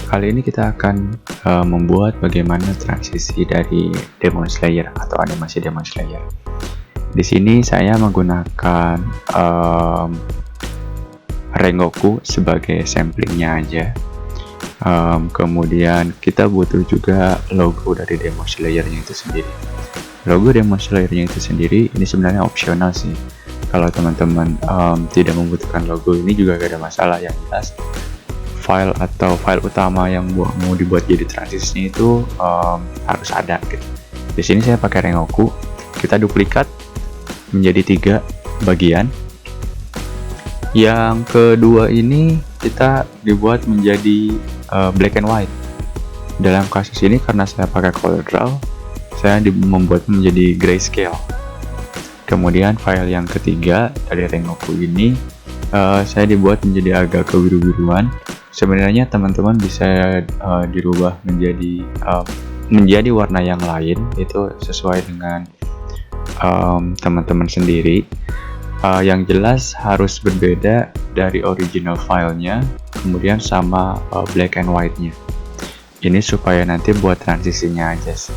Kali ini kita akan membuat bagaimana transisi dari Demon Slayer atau animasi Demon Slayer. Di sini saya menggunakan Rengoku sebagai samplingnya aja. Kemudian kita butuh juga logo dari Demon Slayer-nya itu sendiri. Logo Demon Slayer-nya itu sendiri ini sebenarnya opsional sih. Kalau teman-teman tidak membutuhkan logo ini juga gak ada masalah, yang jelas file utama yang mau dibuat jadi transisinya itu harus ada gitu. Di sini saya pakai Rengoku, kita duplikat menjadi 3 bagian. Yang kedua ini kita dibuat menjadi black and white. Dalam kasus ini karena saya pakai CorelDRAW, saya membuat menjadi grayscale. Kemudian file yang ketiga dari Rengoku ini saya dibuat menjadi agak kebiru-biruan. Sebenarnya teman-teman bisa dirubah menjadi warna yang lain, itu sesuai dengan teman-teman sendiri. Yang jelas harus berbeda dari original filenya, kemudian sama black and white-nya. Ini supaya nanti buat transisinya aja sih.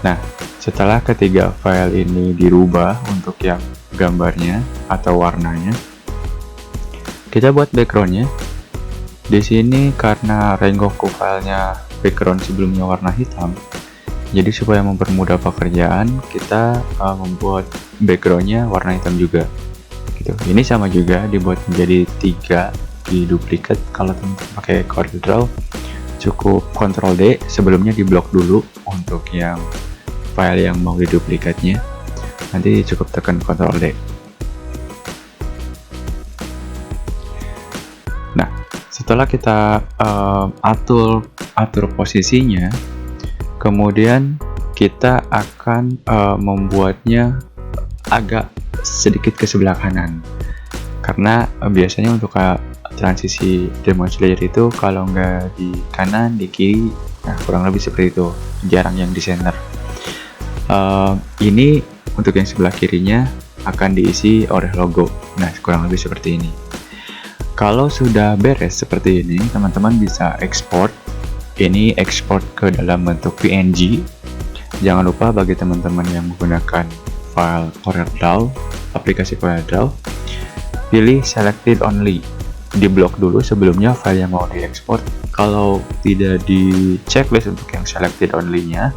Nah, setelah ketiga file ini dirubah untuk yang gambarnya atau warnanya, kita buat background-nya. Di sini karena Rengoku filenya background sebelumnya warna hitam, jadi supaya mempermudah pekerjaan kita membuat backgroundnya warna hitam juga. Gitu. Ini sama juga dibuat menjadi 3 di duplikat. Kalau teman-teman pakai CorelDRAW, cukup Ctrl D, sebelumnya diblok dulu untuk yang file yang mau diduplikatnya. Nanti cukup tekan Ctrl D. Setelah kita atur posisinya, kemudian kita akan membuatnya agak sedikit ke sebelah kanan, karena biasanya untuk transisi Demon Slayer itu kalau nggak di kanan, di kiri, nah kurang lebih seperti itu, jarang yang di center. Ini untuk yang sebelah kirinya akan diisi oleh logo, nah kurang lebih seperti ini. Kalau sudah beres seperti ini, teman-teman bisa export. Ini export ke dalam bentuk PNG. Jangan lupa bagi teman-teman yang menggunakan file CorelDRAW, aplikasi CorelDRAW, pilih selected only. Diblok dulu sebelumnya file yang mau diekspor. Kalau tidak di checklist untuk yang selected only-nya,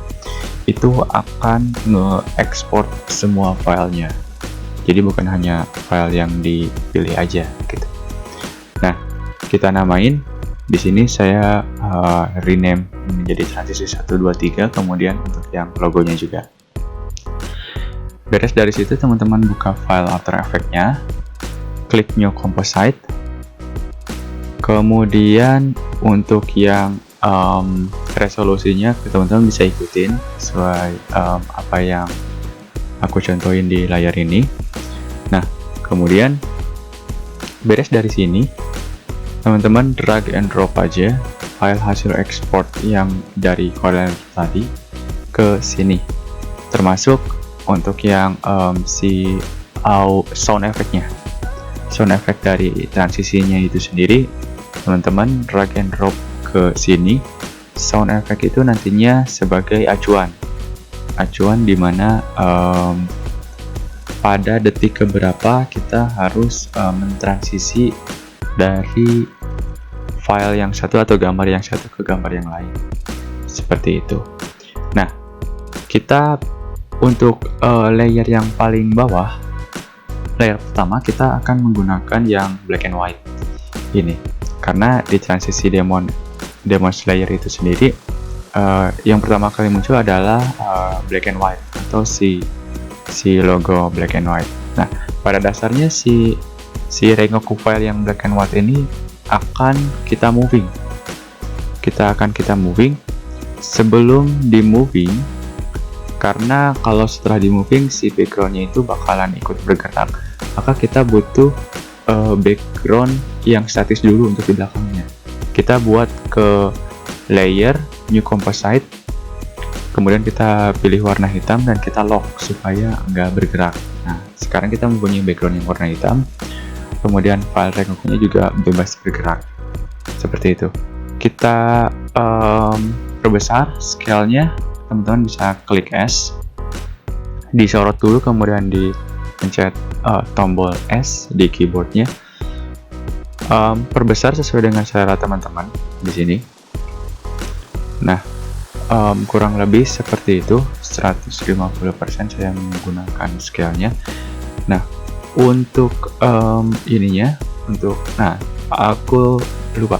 itu akan nge-export semua filenya. Jadi bukan hanya file yang dipilih aja gitu. Nah, kita namain. Di sini saya rename menjadi transisi 1, 2, 3, kemudian untuk yang logonya juga. Beres dari situ, teman-teman buka file After Effects-nya, klik New Composite. Kemudian untuk yang resolusinya, teman-teman bisa ikutin sesuai apa yang aku contohin di layar ini. Nah, kemudian beres dari sini, teman-teman drag and drop aja file hasil ekspor yang dari Corel tadi ke sini, termasuk untuk yang sound effect-nya, sound effect dari transisinya itu sendiri. Teman-teman drag and drop ke sini. Sound effect itu nantinya sebagai acuan dimana pada detik keberapa kita harus mentransisi dari file yang satu atau gambar yang satu ke gambar yang lain, seperti itu. Nah, kita untuk layer yang paling bawah, layer pertama, kita akan menggunakan yang black and white ini, karena di transisi Demon Slayer itu sendiri yang pertama kali muncul adalah black and white atau si logo black and white. Nah, pada dasarnya si Rengoku file yang black and white ini akan kita moving. Kita moving sebelum di moving, karena kalau setelah di moving si backgroundnya itu bakalan ikut bergerak, maka kita butuh background yang statis dulu untuk di belakangnya. Kita buat ke layer New Composite, kemudian kita pilih warna hitam dan kita lock supaya nggak bergerak. Nah, sekarang kita mempunyai background yang warna hitam, kemudian file Rengoku-nya juga bebas bergerak, seperti itu. kita perbesar scale-nya. Teman-teman bisa klik S, disorot dulu, kemudian dipencet tombol S di keyboardnya. Perbesar sesuai dengan selera teman-teman di sini. Nah, kurang lebih seperti itu, 150% saya menggunakan scale-nya. Nah, untuk ininya, aku lupa.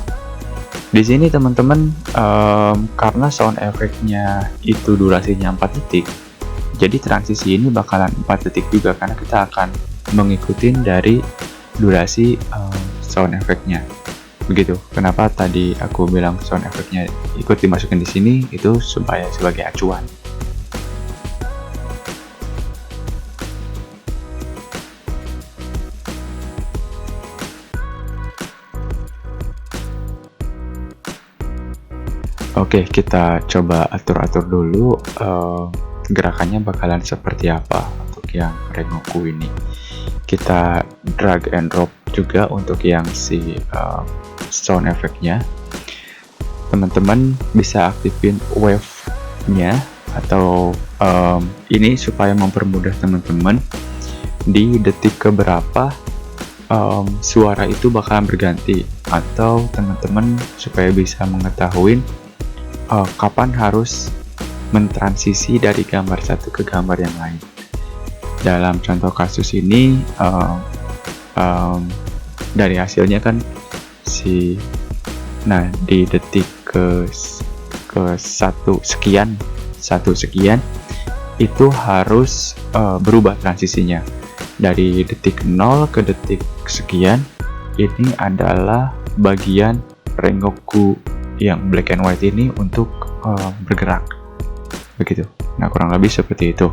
Di sini teman-teman, karena sound effect-nya itu durasinya 4 detik, jadi transisi ini bakalan 4 detik juga, karena kita akan mengikuti dari durasi sound effect-nya. Begitu. Kenapa tadi aku bilang sound effect-nya ikut dimasukin di sini, itu supaya sebagai acuan. Oke, kita coba atur-atur dulu gerakannya bakalan seperti apa untuk yang Rengoku ini. Kita drag and drop juga untuk yang si sound effect-nya. Teman-teman bisa aktifin wave-nya atau ini supaya mempermudah teman-teman di detik keberapa suara itu bakalan berganti, atau teman-teman supaya bisa mengetahui kapan harus mentransisi dari gambar satu ke gambar yang lain. Dalam contoh kasus ini, dari hasilnya kan di detik ke satu sekian itu harus berubah transisinya dari detik 0 ke detik sekian. Ini adalah bagian Rengoku yang black and white ini untuk bergerak, begitu. Nah, kurang lebih seperti itu.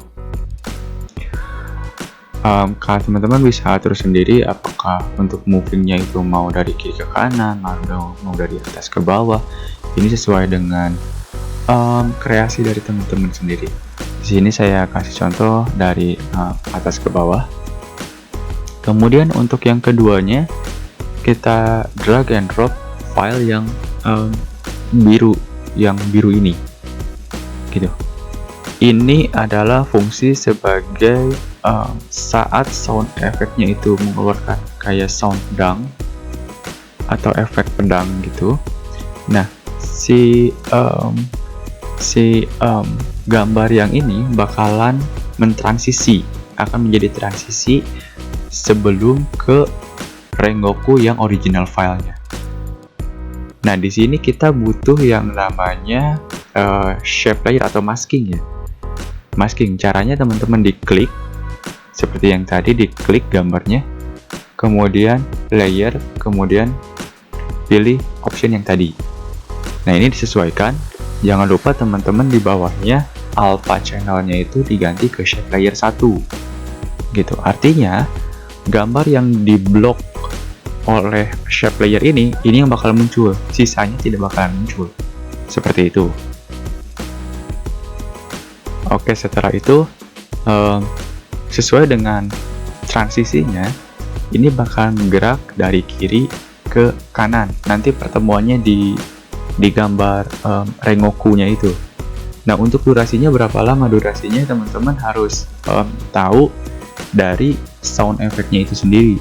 Kalau teman-teman bisa atur sendiri apakah untuk movingnya itu mau dari kiri ke kanan, mau dari atas ke bawah. Ini sesuai dengan kreasi dari teman-teman sendiri. Di sini saya kasih contoh dari atas ke bawah. Kemudian untuk yang keduanya, kita drag and drop file yang biru ini, gitu. Ini adalah fungsi sebagai saat sound effect-nya itu mengeluarkan kayak sound pedang atau efek pedang gitu. Nah, si gambar yang ini bakalan akan menjadi transisi sebelum ke Rengoku yang original filenya. Nah, di sini kita butuh yang namanya shape layer atau masking ya. Masking, caranya teman-teman diklik seperti yang tadi, diklik gambarnya, kemudian layer, kemudian pilih option yang tadi. Nah, ini disesuaikan. Jangan lupa teman-teman di bawahnya alpha channelnya itu diganti ke shape layer 1 gitu. Artinya gambar yang diblok oleh shape layer ini yang bakal muncul, sisanya tidak bakalan muncul, seperti itu. Oke, setelah itu sesuai dengan transisinya, ini bakalan gerak dari kiri ke kanan. Nanti pertemuannya di gambar Rengoku-nya itu. Nah, untuk durasinya berapa lama? Durasinya teman-teman harus tahu dari sound effect-nya itu sendiri.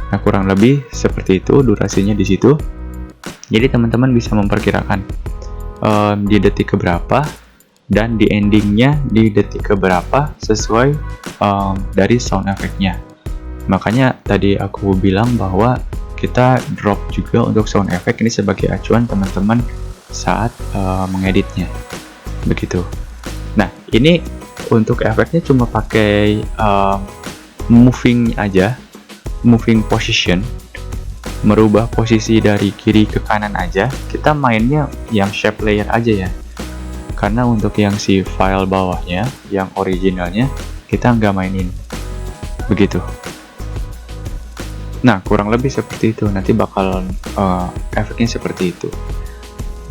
Nah, kurang lebih seperti itu durasinya di situ. Jadi teman-teman bisa memperkirakan di detik keberapa dan di endingnya di detik keberapa sesuai dari sound effect-nya. Makanya tadi aku bilang bahwa kita drop juga untuk sound effect ini sebagai acuan teman-teman saat mengeditnya, begitu. Nah, ini untuk efeknya cuma pakai moving aja, moving position, merubah posisi dari kiri ke kanan aja. Kita mainnya yang shape layer aja ya, karena untuk yang si file bawahnya, yang originalnya, kita nggak mainin, begitu. Nah, kurang lebih seperti itu. Nanti bakalan efeknya seperti itu.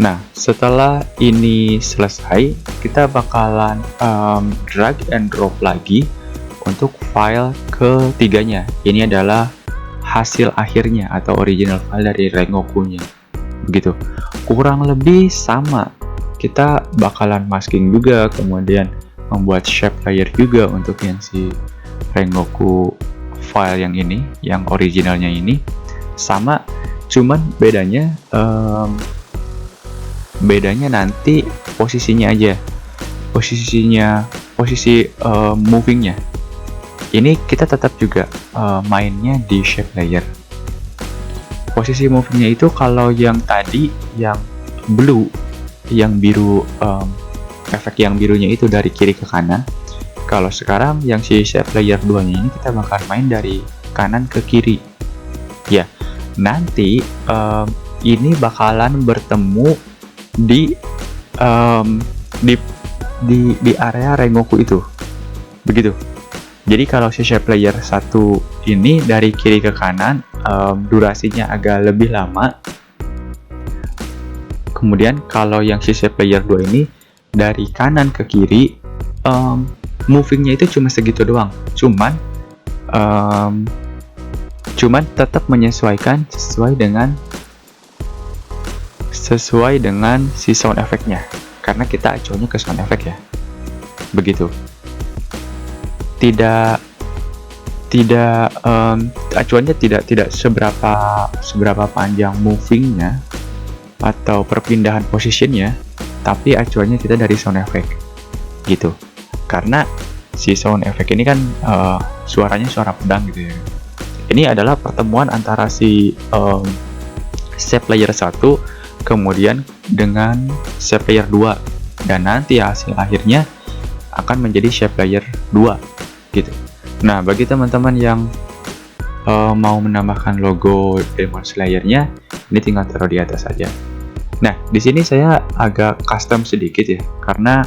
Nah, setelah ini selesai, kita bakalan drag and drop lagi untuk file ketiganya. Ini adalah hasil akhirnya atau original file dari Rengoku-nya. begitu. Kurang lebih sama, kita bakalan masking juga, kemudian membuat shape layer juga untuk yang si Rengoku file yang ini, yang originalnya ini sama, cuman bedanya nanti posisinya aja, posisi movingnya. Ini kita tetap juga mainnya di shape layer. Posisi movingnya itu kalau yang tadi yang blue, yang biru, efek yang birunya itu dari kiri ke kanan. Kalau sekarang yang si shape layer 2 nya ini kita bakal main dari kanan ke kiri. Ya, nanti ini bakalan bertemu di area Rengoku itu. Begitu. Jadi kalau si shape layer 1 ini dari kiri ke kanan, durasinya agak lebih lama. Kemudian kalau yang si shape layer 2 ini dari kanan ke kiri, movingnya itu cuma segitu doang. Cuman tetap menyesuaikan sesuai dengan si sound effect-nya. Karena kita acuannya ke sound effect ya. Begitu. Acuannya tidak seberapa panjang movingnya atau perpindahan positionnya, tapi acuannya kita dari sound effect gitu. Karena si sound effect ini kan suaranya suara pedang gitu ya. Ini adalah pertemuan antara si shape layer 1 kemudian dengan shape layer 2, dan nanti hasil akhirnya akan menjadi shape layer 2 gitu. Nah, bagi teman-teman yang mau menambahkan logo Demon Slayer-nya, ini tinggal taruh di atas saja. Nah, di sini saya agak custom sedikit ya, karena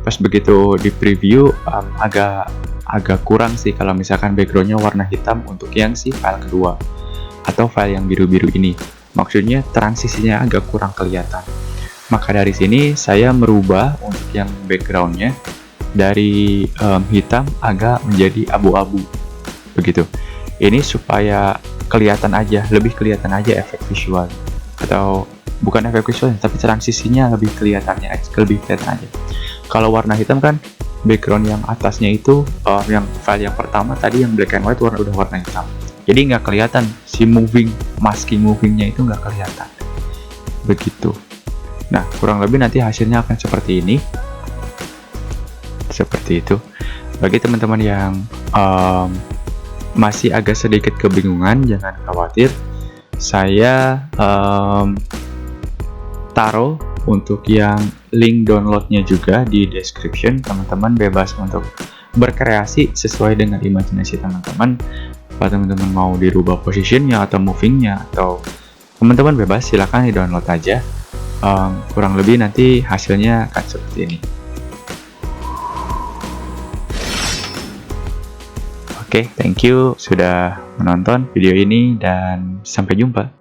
pas begitu di preview agak kurang sih kalau misalkan backgroundnya warna hitam untuk yang si file kedua atau file yang biru-biru ini. Maksudnya transisinya agak kurang kelihatan. Maka dari sini saya merubah untuk yang backgroundnya dari hitam agak menjadi abu-abu begitu. Ini supaya lebih kelihatan aja efek visual, atau bukan efek visual tapi transisinya lebih kelihatan aja. Kalau warna hitam kan background yang atasnya itu yang file yang pertama tadi yang black and white udah warna hitam, jadi nggak kelihatan si masking movingnya itu nggak kelihatan begitu. Nah, kurang lebih nanti hasilnya akan seperti ini. Seperti itu. Bagi teman-teman yang masih agak sedikit kebingungan, jangan khawatir. Saya taruh untuk yang link downloadnya juga di description. Teman-teman bebas untuk berkreasi sesuai dengan imajinasi teman-teman. Kalau teman-teman mau dirubah positionnya atau movingnya, atau teman-teman bebas, silahkan di download aja. Kurang lebih nanti hasilnya akan seperti ini. Oke, thank you sudah menonton video ini dan sampai jumpa.